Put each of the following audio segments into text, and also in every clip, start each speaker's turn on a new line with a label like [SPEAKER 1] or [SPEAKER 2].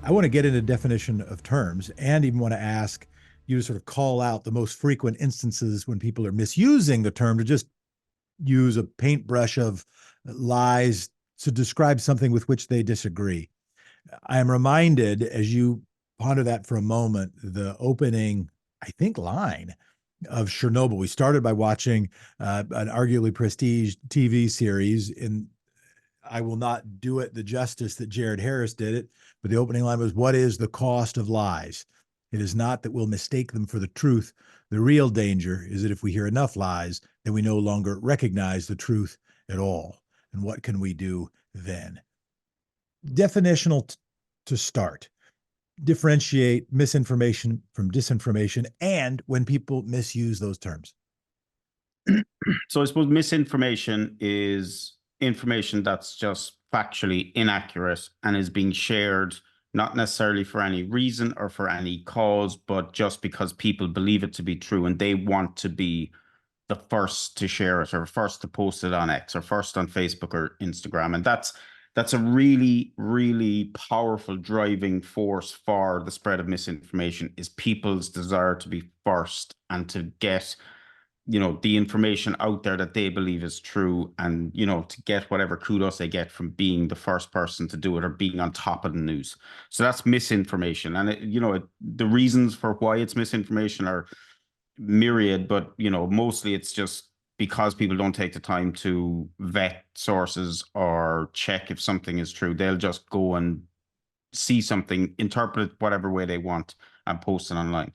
[SPEAKER 1] I want to get into definition of terms and even want to ask you to sort of call out the most frequent instances when people are misusing the term to just use a paintbrush of lies to describe something with which they disagree. I am reminded, as you ponder that for a moment, the opening, I think, line of Chernobyl. We started by watching an arguably prestige TV series, and I will not do it the justice that Jared Harris did it, but the opening line was, "What is the cost of lies? It is not that we'll mistake them for the truth. The real danger is that if we hear enough lies, then we no longer recognize the truth at all. And what can we do then?" Definitional to start. Differentiate misinformation from disinformation and when people misuse those terms.
[SPEAKER 2] So I suppose misinformation is information that's just factually inaccurate and is being shared not necessarily for any reason or for any cause, but just because people believe it to be true and they want to be the first to share it or first to post it on X or first on Facebook or Instagram. And that's a really, really powerful driving force for the spread of misinformation, is people's desire to be first and to get, the information out there that they believe is true, and, to get whatever kudos they get from being the first person to do it or being on top of the news. So that's misinformation. And, the reasons for why it's misinformation are myriad, but, mostly it's just because people don't take the time to vet sources or check if something is true. They'll just go and see something, interpret it whatever way they want, and post it online.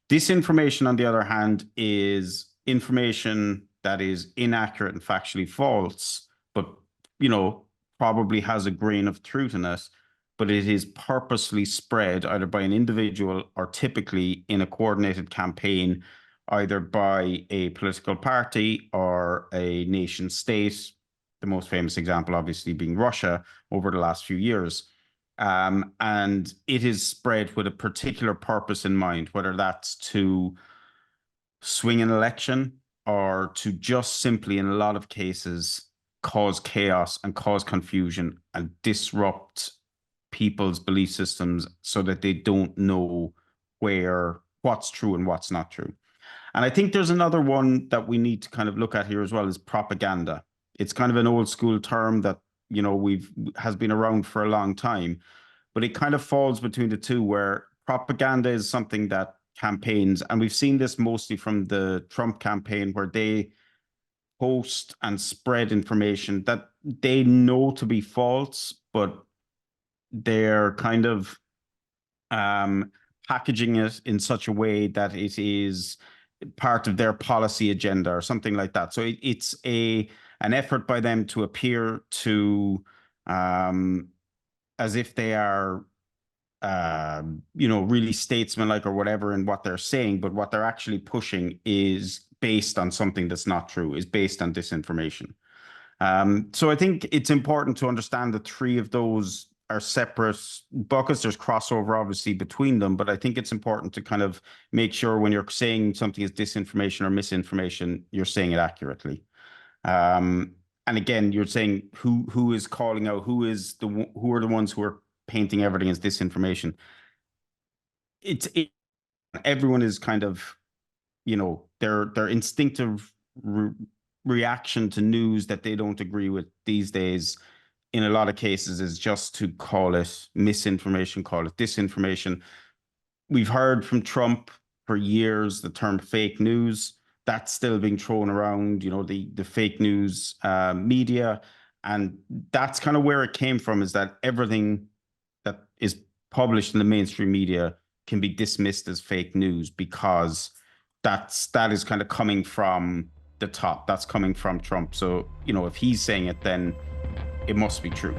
[SPEAKER 2] Disinformation, on the other hand, is information that is inaccurate and factually false, but, probably has a grain of truth in it, but it is purposely spread either by an individual or typically in a coordinated campaign, either by a political party or a nation state, the most famous example obviously being Russia over the last few years. And it is spread with a particular purpose in mind, whether that's to swing an election or to just simply, in a lot of cases, cause chaos and cause confusion and disrupt people's belief systems so that they don't know what's true and what's not true. And I think there's another one that we need to kind of look at here as well, is propaganda. It's kind of an old school term that, has been around for a long time, but it kind of falls between the two, where propaganda is something that campaigns, and we've seen this mostly from the Trump campaign, where they post and spread information that they know to be false, but they're kind of packaging it in such a way that it is part of their policy agenda or something like that. So it's an effort by them to appear to as if they are really statesmanlike or whatever in what they're saying, but what they're actually pushing is based on something that's not true, is based on disinformation. So I think it's important to understand the three of those are separate buckets. There's crossover obviously between them, but I think it's important to kind of make sure when you're saying something is disinformation or misinformation, you're saying it accurately. And again, you're saying who is calling out, who are the ones who are painting everything as disinformation. Everyone is kind of, their instinctive reaction to news that they don't agree with these days, in a lot of cases, is just to call it misinformation, call it disinformation. We've heard from Trump for years the term fake news. That's still being thrown around, the fake news media. And that's kind of where it came from, is that everything that is published in the mainstream media can be dismissed as fake news, because that is kind of coming from the top. That's coming from Trump. So, if he's saying it, then it must be true.